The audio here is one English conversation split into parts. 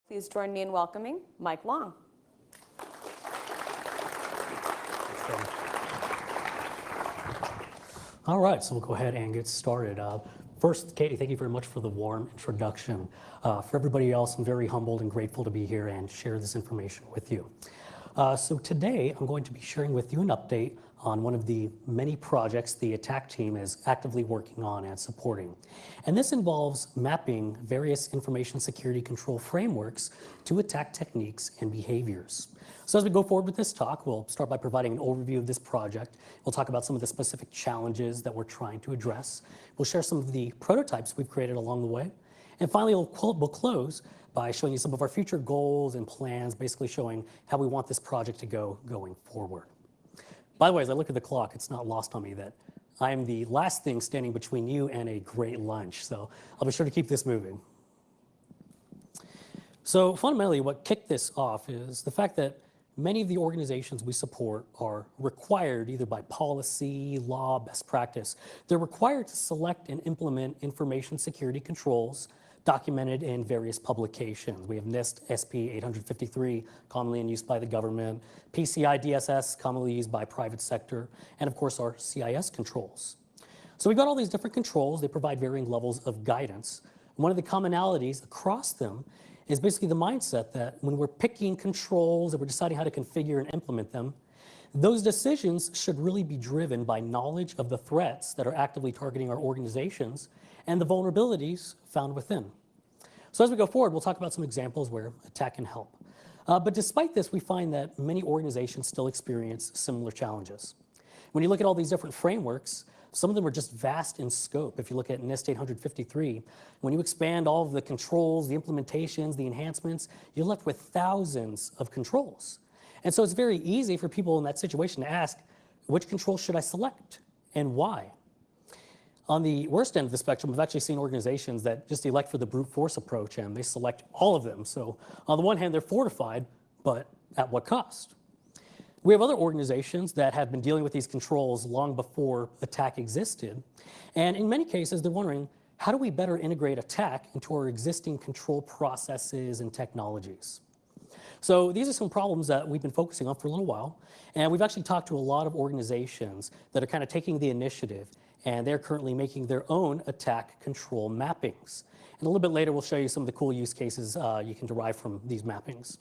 Please join me in welcoming Mike Long. All right, so we'll go ahead and get started. First, Katie, thank you very much for the warm introduction. For everybody else, I'm very humbled and grateful to be here and share this information with you. So today, I'm going to be sharing with you an update on one of the many projects the ATT&CK team is actively working on and supporting. And this involves mapping various information security control frameworks to attack techniques and behaviors. So as we go forward with this talk, we'll start by providing an overview of this project. We'll talk about some of the specific challenges that we're trying to address. We'll share some of the prototypes we've created along the way. And finally, we'll close by showing you some of our future goals and plans, basically showing how we want this project to go going forward. By the way, as I look at the clock, it's not lost on me that I am the last thing standing between you and a great lunch. So I'll be sure to keep this moving. So fundamentally, what kicked this off is the fact that many of the organizations we support are required, either by policy, law, best practice, they're required to select and implement information security controls documented in various publications. We have NIST SP 853, commonly in use by the government, PCI DSS, commonly used by private sector, and of course our CIS controls. So we've got all these different controls. They provide varying levels of guidance. One of the commonalities across them is basically the mindset that when we're picking controls and we're deciding how to configure and implement them, those decisions should really be driven by knowledge of the threats that are actively targeting our organizations and the vulnerabilities found within. So as we go forward, we'll talk about some examples where ATT&CK can help. But despite this, we find that many organizations still experience similar challenges. When you look at all these different frameworks, some of them are just vast in scope. If you look at NIST 853, when you expand all of the controls, the implementations, the enhancements, you're left with thousands of controls. And so it's very easy for people in that situation to ask, which control should I select and why? On the worst end of the spectrum, we've actually seen organizations that just elect for the brute force approach and they select all of them. So on the one hand, they're fortified, but at what cost? We have other organizations that have been dealing with these controls long before ATT&CK existed. And in many cases, they're wondering, how do we better integrate ATT&CK into our existing control processes and technologies? So these are some problems that we've been focusing on for a little while. And we've actually talked to a lot of organizations that are kind of taking the initiative, and they're currently making their own ATT&CK control mappings. And a little bit later, we'll show you some of the cool use cases you can derive from these mappings.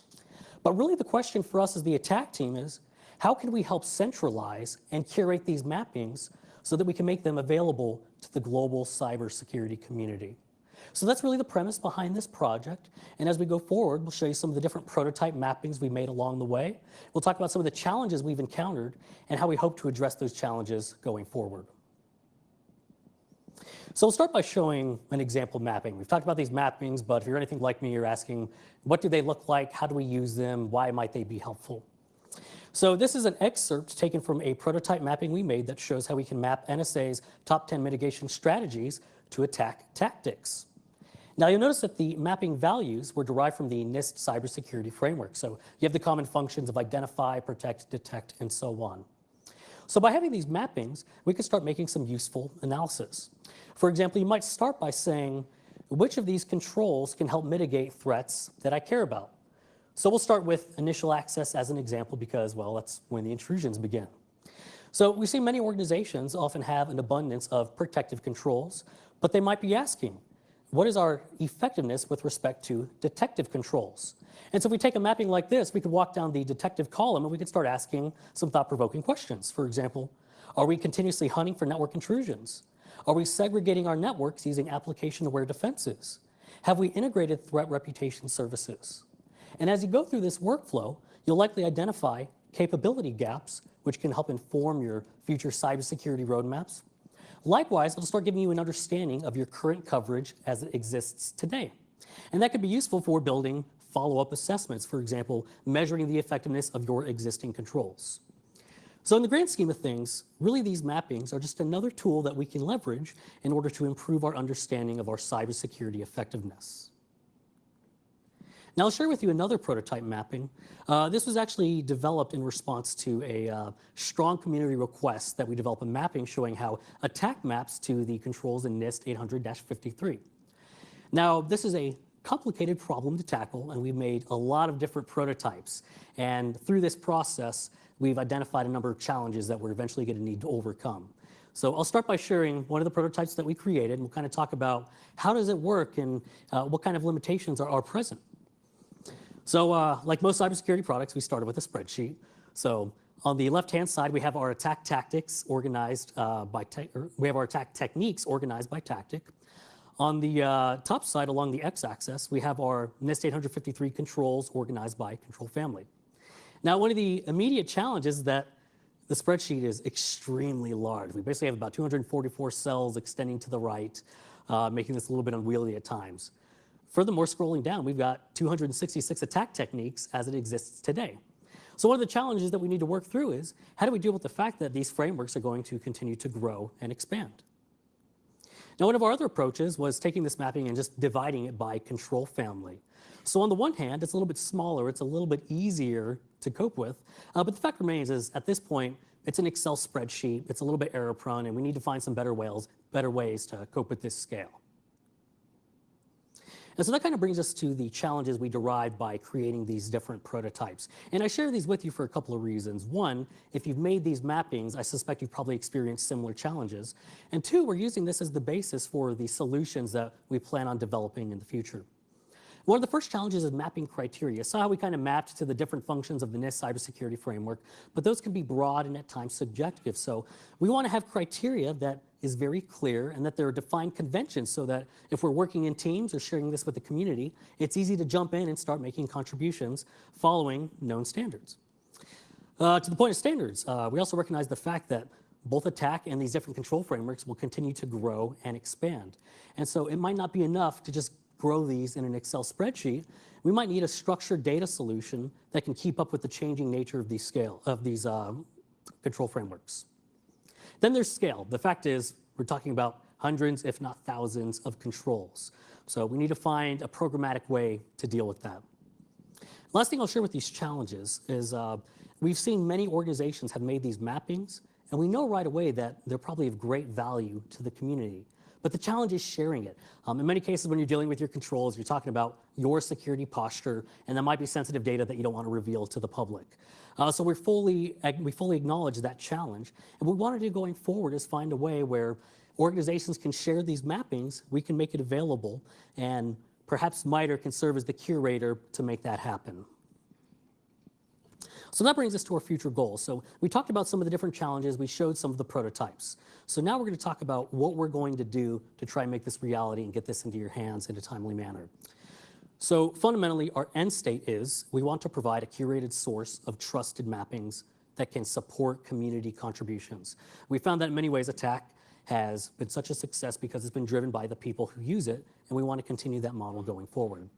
But really the question for us as the ATT&CK team is, how can we help centralize and curate these mappings so that we can make them available to the global cybersecurity community? So that's really the premise behind this project. And as we go forward, we'll show you some of the different prototype mappings we made along the way. We'll talk about some of the challenges we've encountered and how we hope to address those challenges going forward. So we'll start by showing an example mapping. We've talked about these mappings, but if you're anything like me, you're asking, what do they look like? How do we use them? Why might they be helpful? So this is an excerpt taken from a prototype mapping we made that shows how we can map NSA's top 10 mitigation strategies to attack tactics. Now you'll notice that the mapping values were derived from the NIST cybersecurity framework. So you have the common functions of identify, protect, detect, and so on. So by having these mappings, we can start making some useful analysis. For example, you might start by saying, which of these controls can help mitigate threats that I care about? So we'll start with initial access as an example because, well, that's when the intrusions begin. So we see many organizations often have an abundance of protective controls, but they might be asking, what is our effectiveness with respect to detective controls? And so if we take a mapping like this, we could walk down the detective column and we could start asking some thought-provoking questions. For example, are we continuously hunting for network intrusions? Are we segregating our networks using application-aware defenses? Have we integrated threat reputation services? And as you go through this workflow, you'll likely identify capability gaps, which can help inform your future cybersecurity roadmaps. Likewise, it'll start giving you an understanding of your current coverage as it exists today. And that could be useful for building follow-up assessments, for example, measuring the effectiveness of your existing controls. So in the grand scheme of things, really these mappings are just another tool that we can leverage in order to improve our understanding of our cybersecurity effectiveness. Now I'll share with you another prototype mapping. This was actually developed in response to a strong community request that we develop a mapping showing how ATT&CK maps to the controls in NIST 800-53. Now this is a complicated problem to tackle, and we've made a lot of different prototypes. And through this process, we've identified a number of challenges that we're eventually going to need to overcome. So I'll start by sharing one of the prototypes that we created, and we'll kind of talk about how does it work and what kind of limitations are present. So like most cybersecurity products, we started with a spreadsheet. So on the left-hand side, we have our attack tactics organized we have our attack techniques organized by tactic. On the top side, along the x-axis, we have our NIST 853 controls organized by control family. Now, one of the immediate challenges is that the spreadsheet is extremely large. We basically have about 244 cells extending to the right, making this a little bit unwieldy at times. Furthermore, scrolling down, we've got 266 attack techniques as it exists today. So one of the challenges that we need to work through is how do we deal with the fact that these frameworks are going to continue to grow and expand? Now, one of our other approaches was taking this mapping and just dividing it by control family. So on the one hand, it's a little bit smaller, it's a little bit easier to cope with, but the fact remains is at this point, it's an Excel spreadsheet, it's a little bit error prone, and we need to find some better ways to cope with this scale. And so that kind of brings us to the challenges we derived by creating these different prototypes. And I share these with you for a couple of reasons. One, if you've made these mappings, I suspect you've probably experienced similar challenges. And two, we're using this as the basis for the solutions that we plan on developing in the future. One of the first challenges is mapping criteria. So how we kind of mapped to the different functions of the NIST cybersecurity framework, but those can be broad and at times subjective. So we want to have criteria that is very clear and that there are defined conventions so that if we're working in teams or sharing this with the community, it's easy to jump in and start making contributions following known standards. To the point of standards, we also recognize the fact that both attack and these different control frameworks will continue to grow and expand. And so it might not be enough to just grow these in an Excel spreadsheet. We might need a structured data solution that can keep up with the changing nature of these control frameworks. Then there's scale. The fact is, we're talking about hundreds, if not thousands, of controls. So we need to find a programmatic way to deal with that. Last thing I'll share with these challenges is we've seen many organizations have made these mappings, and we know right away that they're probably of great value to the community. But the challenge is sharing it. In many cases, when you're dealing with your controls, you're talking about your security posture, and that might be sensitive data that you don't want to reveal to the public. So we fully acknowledge that challenge. And what we want to do going forward is find a way where organizations can share these mappings, we can make it available, and perhaps MITRE can serve as the curator to make that happen. So that brings us to our future goals. So we talked about some of the different challenges, we showed some of the prototypes. So now we're going to talk about what we're going to do to try and make this reality and get this into your hands in a timely manner. So fundamentally, our end state is we want to provide a curated source of trusted mappings that can support community contributions. We found that in many ways, ATT&CK has been such a success because it's been driven by the people who use it, and we want to continue that model going forward.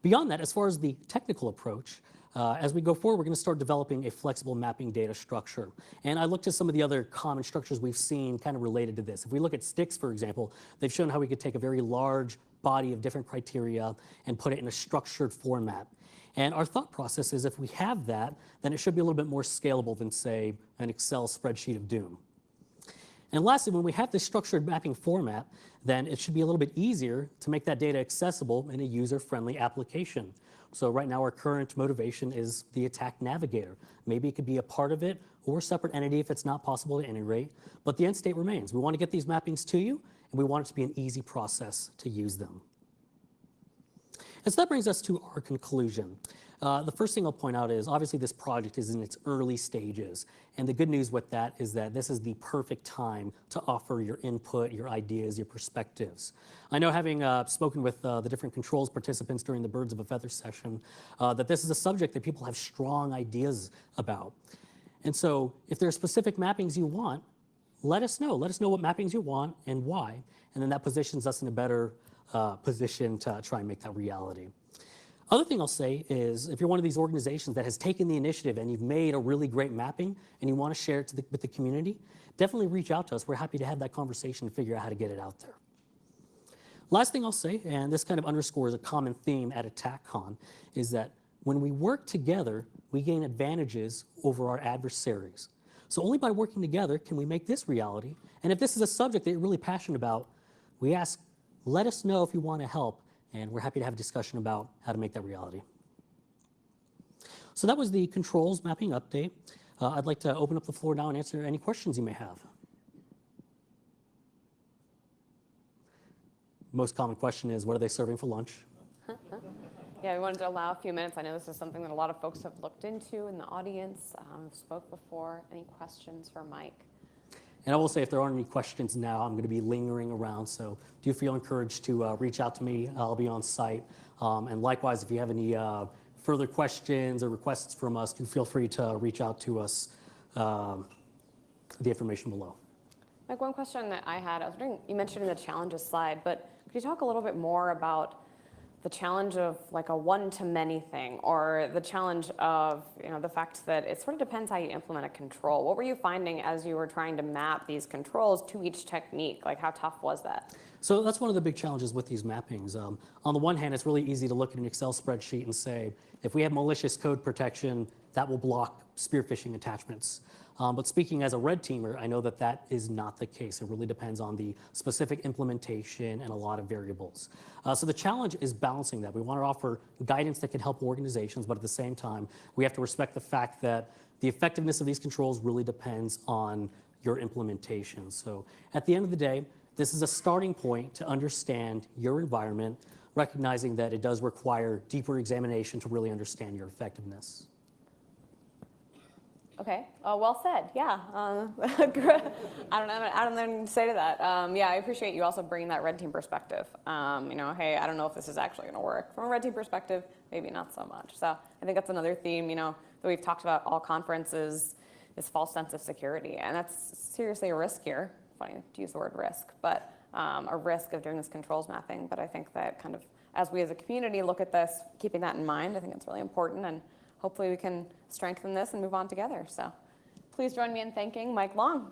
Beyond that, as far as the technical approach, as we go forward, we're going to start developing a flexible mapping data structure. And I looked at some of the other common structures we've seen kind of related to this. If we look at STIX, for example, they've shown how we could take a very large body of different criteria and put it in a structured format. And our thought process is if we have that, then it should be a little bit more scalable than, say, an Excel spreadsheet of doom. And lastly, when we have this structured mapping format, then it should be a little bit easier to make that data accessible in a user-friendly application. So right now, our current motivation is the attack navigator. Maybe it could be a part of it or a separate entity if it's not possible to integrate, but the end state remains. We want to get these mappings to you, and we want it to be an easy process to use them. And so that brings us to our conclusion. The first thing I'll point out is obviously this project is in its early stages. And the good news with that is that this is the perfect time to offer your input, your ideas, your perspectives. I know having spoken with the different controls participants during the Birds of a Feather session, that this is a subject that people have strong ideas about. And so if there are specific mappings you want, let us know. Let us know what mappings you want and why. And then that positions us in a better position to try and make that reality. Other thing I'll say is if you're one of these organizations that has taken the initiative and you've made a really great mapping and you want to share it with the community, definitely reach out to us. We're happy to have that conversation and figure out how to get it out there. Last thing I'll say, and this kind of underscores a common theme at ATT&CKcon, is that when we work together, we gain advantages over our adversaries. So only by working together can we make this reality. And if this is a subject that you're really passionate about, we ask, let us know if you want to help. And we're happy to have a discussion about how to make that reality. So that was the controls mapping update. I'd like to open up the floor now and answer any questions you may have. Most common question is, what are they serving for lunch? Yeah, we wanted to allow a few minutes. I know this is something that a lot of folks have looked into in the audience, spoke before. Any questions for Mike? And I will say, if there aren't any questions now, I'm going to be lingering around, so do feel encouraged to reach out to me. I'll be on site. And likewise, if you have any further questions or requests from us, do feel free to reach out to us, the information below. Mike, one question that I had, I was wondering, you mentioned in the challenges slide, but could you talk a little bit more about the challenge of like a one-to-many thing, or the challenge of the fact that it sort of depends how you implement a control? What were you finding as you were trying to map these controls to each technique? Like, how tough was that? So that's one of the big challenges with these mappings. On the one hand, it's really easy to look at an Excel spreadsheet and say, if we have malicious code protection, that will block spear phishing attachments. But speaking as a red teamer, I know that that is not the case. It really depends on the specific implementation and a lot of variables. So the challenge is balancing that. We want to offer guidance that can help organizations, but at the same time, we have to respect the fact that the effectiveness of these controls really depends on your implementation. So at the end of the day, this is a starting point to understand your environment, recognizing that it does require deeper examination to really understand your effectiveness. Okay, well said. Yeah, I don't know anything to say to that. Yeah, I appreciate you also bringing that red team perspective. Hey, I don't know if this is actually going to work. From a red team perspective, maybe not so much. So I think that's another theme, that we've talked about all conferences, this false sense of security, and that's seriously a risk here. Funny to use the word risk, but a risk of doing this controls mapping. But I think that kind of, as we as a community look at this, keeping that in mind, I think it's really important, and hopefully we can strengthen this and move on together. So please join me in thanking Mike Long.